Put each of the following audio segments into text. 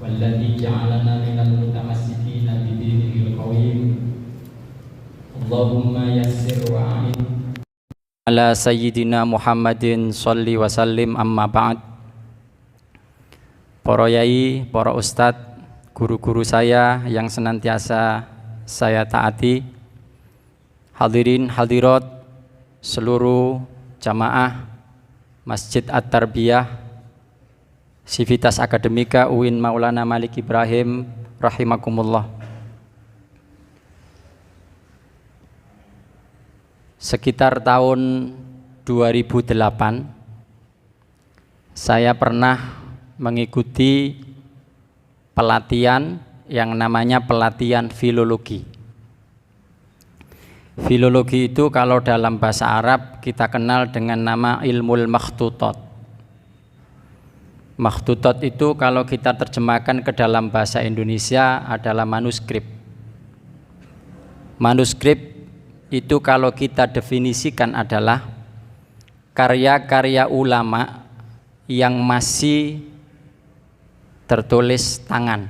والذي جعلنا من المتمسكين بدينه القويم اللهم يسر وأعن على سيدنا Muhammadin sholli wa sallim amma ba'd. Para yai, para ustadz, guru-guru saya yang senantiasa saya taati, hadirin hadirat seluruh jamaah Masjid At-Tarbiyah Sivitas Akademika UIN Maulana Malik Ibrahim rahimakumullah. Sekitar tahun 2008 saya pernah mengikuti pelatihan yang namanya pelatihan filologi. Filologi itu kalau dalam bahasa Arab kita kenal dengan nama ilmul makhtutat. Makhtutat itu kalau kita terjemahkan ke dalam bahasa Indonesia adalah manuskrip. Manuskrip itu kalau kita definisikan adalah karya-karya ulama yang masih tertulis tangan,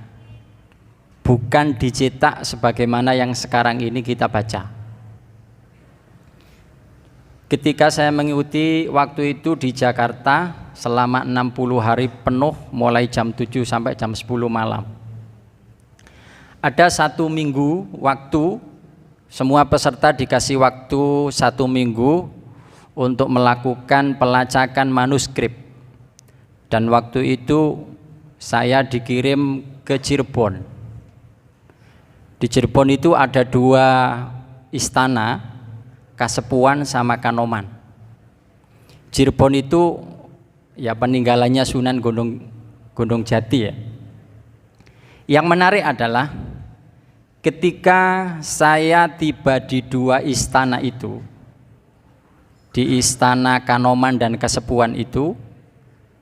bukan dicetak sebagaimana yang sekarang ini kita baca. Ketika saya mengikuti waktu itu di Jakarta selama 60 hari penuh mulai jam 7 sampai jam 10 malam. Ada 1 minggu waktu, semua peserta dikasih waktu 1 minggu untuk melakukan pelacakan manuskrip. Dan waktu itu saya dikirim ke Cirebon. Di Cirebon itu ada 2 istana, Kasepuan sama Kanoman. Cirebon itu ya peninggalannya Sunan Gunung Jati ya. Yang menarik adalah ketika saya tiba di 2 istana itu, di istana Kanoman dan Kasepuan itu,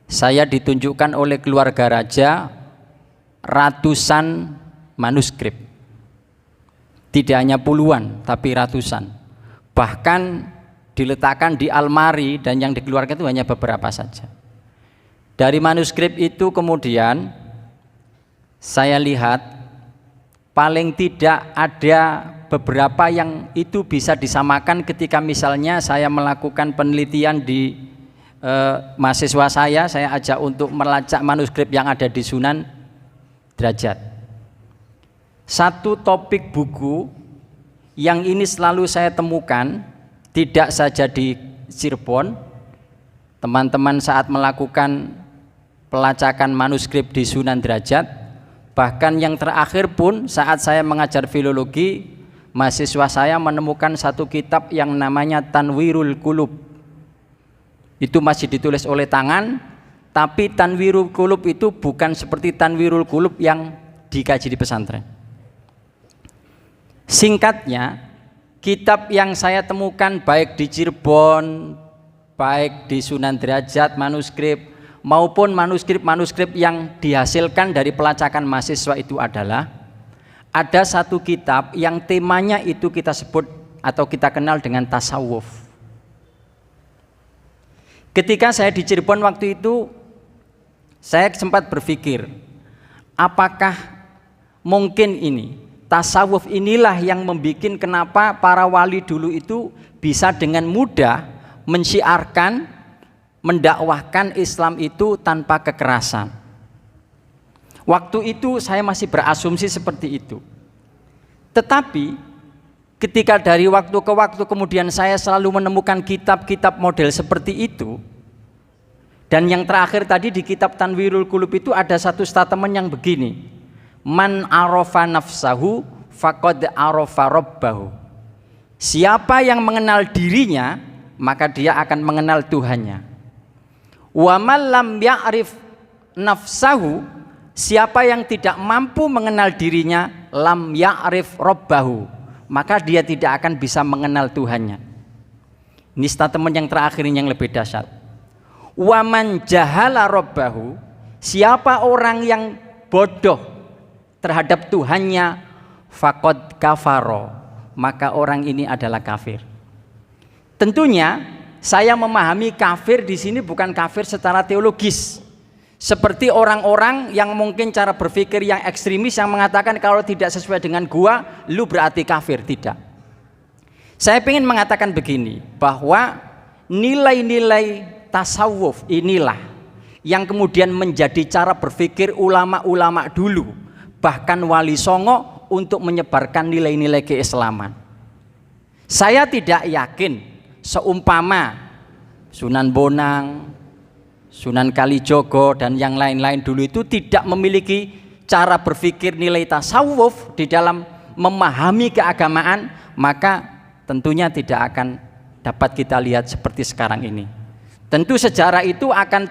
saya ditunjukkan oleh keluarga raja ratusan manuskrip. Tidak hanya puluhan, tapi ratusan. Bahkan diletakkan di almari dan yang dikeluarkan itu hanya beberapa saja. Dari manuskrip itu kemudian saya lihat paling tidak ada beberapa yang itu bisa disamakan ketika misalnya saya melakukan penelitian di mahasiswa saya ajak untuk melacak manuskrip yang ada di Sunan Derajat. Satu topik buku yang ini selalu saya temukan, tidak saja di Cirebon, teman-teman saat melakukan pelacakan manuskrip di Sunan Derajat, bahkan yang terakhir pun saat saya mengajar filologi, mahasiswa saya menemukan satu kitab yang namanya Tanwirul Qulub. Itu masih ditulis oleh tangan, tapi Tanwirul Qulub itu bukan seperti Tanwirul Qulub yang dikaji di pesantren. Singkatnya, kitab yang saya temukan baik di Cirebon, baik di Sunan Derajat manuskrip, maupun manuskrip-manuskrip yang dihasilkan dari pelacakan mahasiswa itu adalah ada satu kitab yang temanya itu kita sebut atau kita kenal dengan tasawuf. Ketika saya di Cirebon waktu itu, saya sempat berpikir, apakah mungkin ini tasawuf inilah yang membuat kenapa para wali dulu itu bisa dengan mudah mensyiarkan, mendakwahkan Islam itu tanpa kekerasan. Waktu itu saya masih berasumsi seperti itu. Tetapi ketika dari waktu ke waktu kemudian saya selalu menemukan kitab-kitab model seperti itu. Dan yang terakhir tadi di kitab Tanwirul Qulub itu ada satu statement yang begini. Man arafa nafsahu faqad arafa rabbahu. Siapa yang mengenal dirinya, maka dia akan mengenal Tuhannya. Wa man lam ya'rif nafsahu, siapa yang tidak mampu mengenal dirinya, lam ya'rif rabbahu, maka dia tidak akan bisa mengenal Tuhannya. Ini statement yang terakhir yang lebih dahsyat. Waman jahala rabbahu, siapa orang yang bodoh terhadap Tuhannya, faqad kafaro, maka orang ini adalah kafir. Tentunya saya memahami kafir di sini bukan kafir secara teologis. Seperti orang-orang yang mungkin cara berpikir yang ekstremis yang mengatakan kalau tidak sesuai dengan gua, lu berarti kafir. Tidak. Saya ingin mengatakan begini, bahwa nilai-nilai tasawuf inilah yang kemudian menjadi cara berpikir ulama-ulama dulu, bahkan Wali Songo untuk menyebarkan nilai-nilai keislaman. Saya tidak yakin seumpama Sunan Bonang, Sunan Kalijogo dan yang lain-lain dulu itu tidak memiliki cara berpikir nilai tasawuf di dalam memahami keagamaan, maka tentunya tidak akan dapat kita lihat seperti sekarang ini. Tentu sejarah itu akan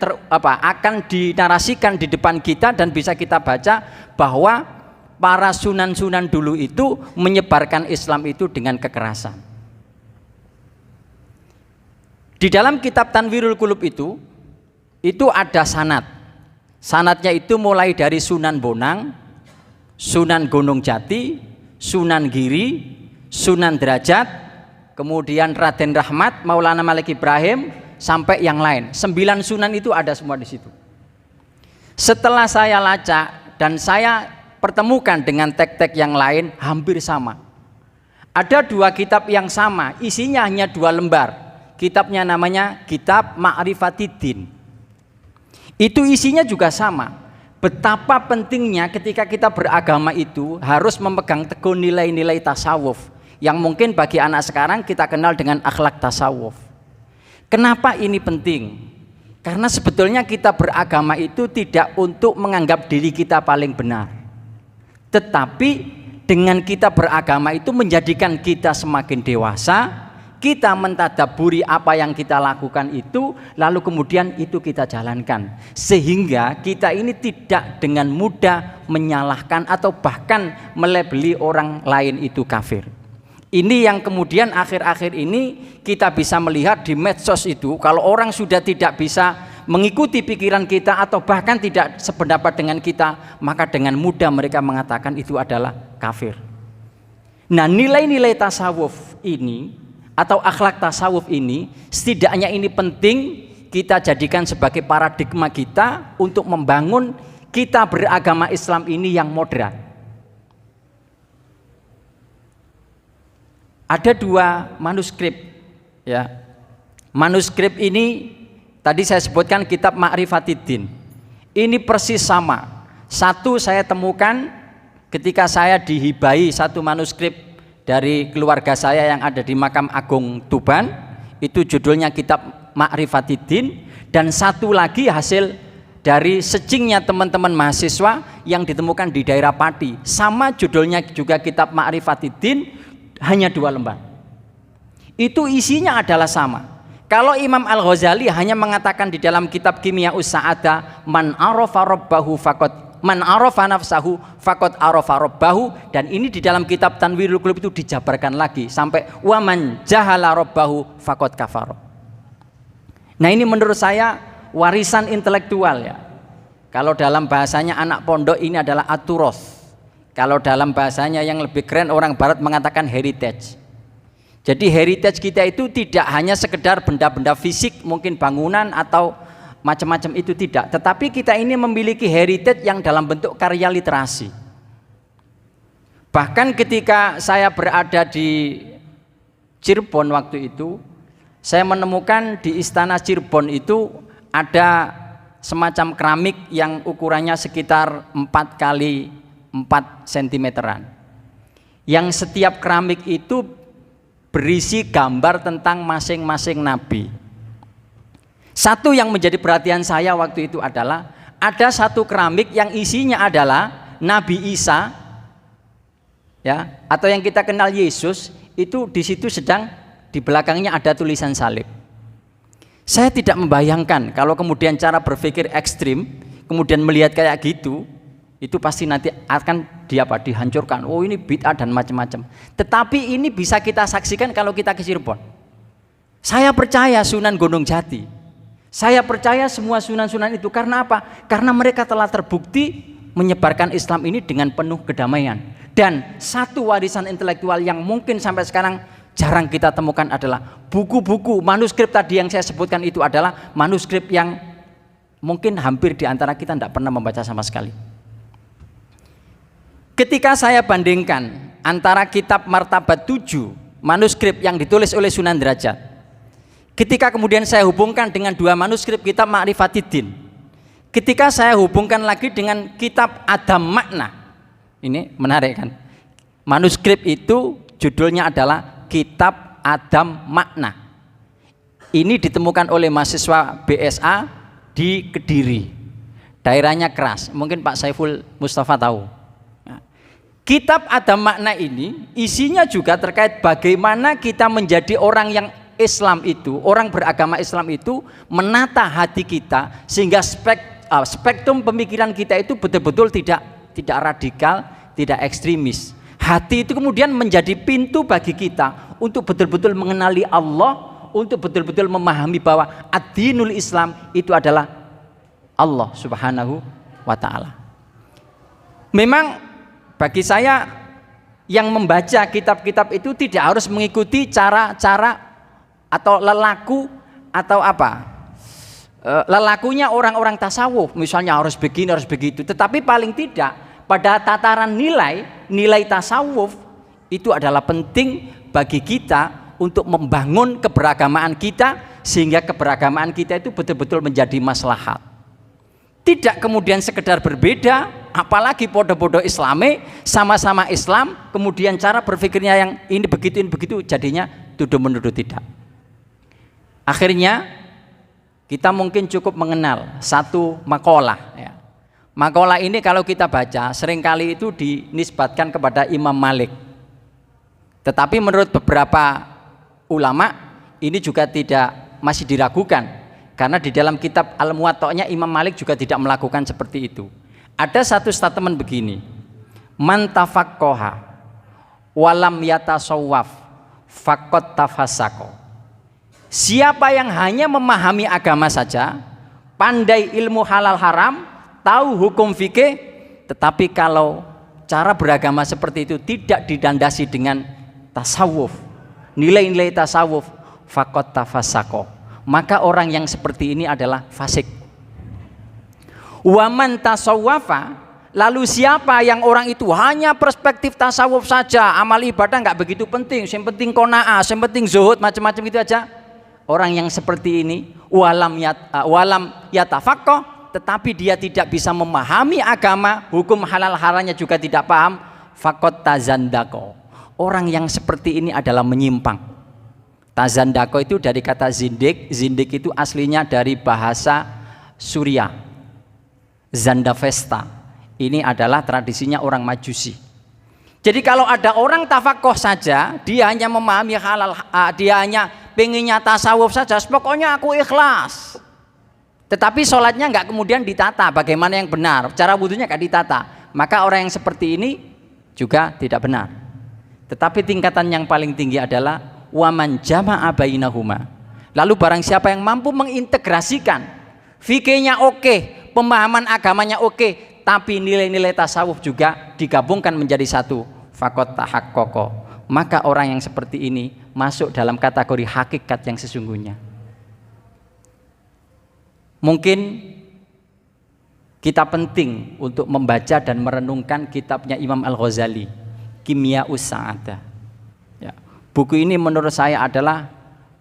dinarasikan di depan kita dan bisa kita baca bahwa para sunan-sunan dulu itu menyebarkan Islam itu dengan kekerasan. Di dalam kitab Tanwirul Qulub itu ada sanad. Sanadnya itu mulai dari Sunan Bonang, Sunan Gunung Jati, Sunan Giri, Sunan Derajat, kemudian Raden Rahmat, Maulana Malik Ibrahim, sampai yang lain. 9 sunan itu ada semua di situ. Setelah saya lacak dan saya pertemukan dengan teks-teks yang lain, hampir sama. Ada 2 kitab yang sama, isinya hanya 2 lembar. Kitabnya namanya Kitab Ma'rifatiddin. Itu isinya juga sama. Betapa pentingnya ketika kita beragama itu harus memegang teguh nilai-nilai tasawuf yang mungkin bagi anak sekarang kita kenal dengan akhlak tasawuf. Kenapa ini penting? Karena sebetulnya kita beragama itu tidak untuk menganggap diri kita paling benar, tetapi dengan kita beragama itu menjadikan kita semakin dewasa. Kita mentadaburi apa yang kita lakukan itu, lalu kemudian itu kita jalankan, sehingga kita ini tidak dengan mudah menyalahkan atau bahkan melabeli orang lain itu kafir. Ini yang kemudian akhir-akhir ini kita bisa melihat di medsos itu, kalau orang sudah tidak bisa mengikuti pikiran kita atau bahkan tidak sependapat dengan kita, maka dengan mudah mereka mengatakan itu adalah kafir. Nah, nilai-nilai tasawuf ini atau akhlak tasawuf ini setidaknya ini penting kita jadikan sebagai paradigma kita untuk membangun kita beragama Islam ini yang moderat. Ada 2 manuskrip ya. Manuskrip ini tadi saya sebutkan Kitab Ma'rifatiddin. Ini persis sama. Satu saya temukan ketika saya dihibahi 1 manuskrip dari keluarga saya yang ada di Makam Agung Tuban, itu judulnya Kitab Ma'rifatiddin, dan 1 lagi hasil dari searchingnya teman-teman mahasiswa yang ditemukan di daerah Pati, sama judulnya juga Kitab Ma'rifatiddin, hanya 2 lembar. Itu isinya adalah sama. Kalau Imam Al-Ghazali hanya mengatakan di dalam kitab Kimya'us Sa'adah, man arafa rabbahu faqad man arafa nafsahu faqad arafa rabbahu, dan ini di dalam kitab Tanwirul Qulub itu dijabarkan lagi sampai wa man jahala rabbahu faqad kafara. Nah, ini menurut saya warisan intelektual ya. Kalau dalam bahasanya anak pondok ini adalah aturos. Kalau dalam bahasanya yang lebih keren orang barat mengatakan heritage. Jadi heritage kita itu tidak hanya sekedar benda-benda fisik, mungkin bangunan atau macam-macam, itu tidak, tetapi kita ini memiliki heritage yang dalam bentuk karya literasi. Bahkan ketika saya berada di Cirebon waktu itu, saya menemukan di Istana Cirebon itu ada semacam keramik yang ukurannya sekitar 4 kali 4 cm-an, yang setiap keramik itu berisi gambar tentang masing-masing nabi. Satu yang menjadi perhatian saya waktu itu adalah ada 1 keramik yang isinya adalah Nabi Isa ya, atau yang kita kenal Yesus, itu di situ sedang di belakangnya ada tulisan salib. Saya tidak membayangkan kalau kemudian cara berpikir ekstrim kemudian melihat kayak gitu, itu pasti nanti akan dihancurkan. Oh, ini bid'ah dan macam-macam. Tetapi ini bisa kita saksikan kalau kita ke Cirebon. Saya percaya Sunan Gunung Jati, saya percaya semua sunan-sunan itu. Karena apa? Karena mereka telah terbukti menyebarkan Islam ini dengan penuh kedamaian. Dan 1 warisan intelektual yang mungkin sampai sekarang jarang kita temukan adalah buku-buku manuskrip tadi yang saya sebutkan, itu adalah manuskrip yang Mungkin hampir di antara kita tidak pernah membaca sama sekali. Ketika saya bandingkan antara kitab Martabat 7 manuskrip yang ditulis oleh Sunan Derajat, ketika kemudian saya hubungkan dengan 2 manuskrip kitab Ma'rifatiddin, ketika saya hubungkan lagi dengan kitab Adam Makna, ini menarik kan? Manuskrip itu judulnya adalah Kitab Adam Makna. Ini ditemukan oleh mahasiswa BSA di Kediri, daerahnya Keras. Mungkin Pak Saiful Mustafa tahu. Nah, kitab Adam Makna ini isinya juga terkait bagaimana kita menjadi orang yang Islam itu, orang beragama Islam itu menata hati kita sehingga spektrum pemikiran kita itu betul-betul tidak radikal, tidak ekstremis. Hati itu kemudian menjadi pintu bagi kita untuk betul-betul mengenali Allah, untuk betul-betul memahami bahwa ad-dinul Islam itu adalah Allah Subhanahu wa ta'ala. Memang bagi saya yang membaca kitab-kitab itu tidak harus mengikuti cara-cara atau lelaku atau apa, lelakunya orang-orang tasawuf, misalnya harus begini harus begitu. Tetapi paling tidak pada tataran nilai tasawuf itu adalah penting bagi kita untuk membangun keberagamaan kita sehingga keberagamaan kita itu betul-betul menjadi maslahat. Tidak kemudian sekedar berbeda, apalagi podo-podo Islami, sama-sama Islam, kemudian cara berpikirnya yang ini begitu, jadinya tuduh menuduh tidak. Akhirnya kita mungkin cukup mengenal satu makalah. Ya. Makalah ini kalau kita baca seringkali itu dinisbatkan kepada Imam Malik. Tetapi menurut beberapa ulama ini juga masih diragukan, karena di dalam kitab Al-Muwatta'nya Imam Malik juga tidak melakukan seperti itu. Ada satu statement begini, man tafaqqaha walam yatasawwaf faqad tafassaqo. Siapa yang hanya memahami agama saja, pandai ilmu halal haram, tahu hukum fikih, tetapi kalau cara beragama seperti itu tidak didandasi dengan tasawuf, nilai-nilai tasawuf, faqad tafassaqo, maka orang yang seperti ini adalah fasik. Waman tasawwafa, lalu siapa yang orang itu hanya perspektif tasawuf saja, amal ibadah nggak begitu penting, yang penting qanaah, yang penting zuhud, macam-macam gitu aja. Orang yang seperti ini walam yatafaqqah, tetapi dia tidak bisa memahami agama, hukum halal haramnya juga tidak paham, faqad tazandaqo. Orang yang seperti ini adalah menyimpang. Tazandaqo itu dari kata zindik. Zindik itu aslinya dari bahasa Suriah, Zandavesta. Ini adalah tradisinya orang Majusi. Jadi kalau ada orang tafakoh saja, dia hanya memahami halal, dia hanya pengennya tasawuf saja, pokoknya aku ikhlas, tetapi sholatnya nggak kemudian ditata bagaimana yang benar, cara wudhunya nggak ditata, maka orang yang seperti ini juga tidak benar. Tetapi tingkatan yang paling tinggi adalah waman jama'a bainahuma, lalu barang siapa yang mampu mengintegrasikan fikihnya oke, pemahaman agamanya oke, tapi nilai-nilai tasawuf juga digabungkan menjadi satu, faqad tahaqqaqa, maka orang yang seperti ini masuk dalam kategori hakikat yang sesungguhnya. Mungkin kita penting untuk membaca dan merenungkan kitabnya Imam Al-Ghazali, Kimya'us Sa'adah. Ya. Buku ini menurut saya adalah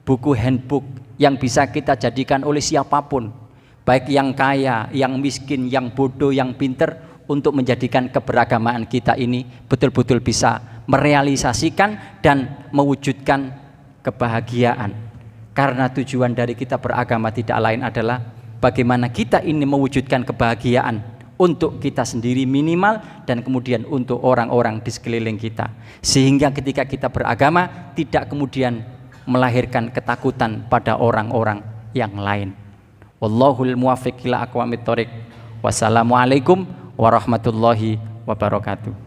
buku handbook yang bisa kita jadikan oleh siapapun, baik yang kaya, yang miskin, yang bodoh, yang pinter, untuk menjadikan keberagamaan kita ini betul-betul bisa merealisasikan dan mewujudkan kebahagiaan. Karena tujuan dari kita beragama tidak lain adalah bagaimana kita ini mewujudkan kebahagiaan untuk kita sendiri minimal, dan kemudian untuk orang-orang di sekeliling kita, sehingga ketika kita beragama tidak kemudian melahirkan ketakutan pada orang-orang yang lain. Wallahul muwaffiq ila aqwamit thoriq. Wassalamualaikum warahmatullahi wabarakatuh.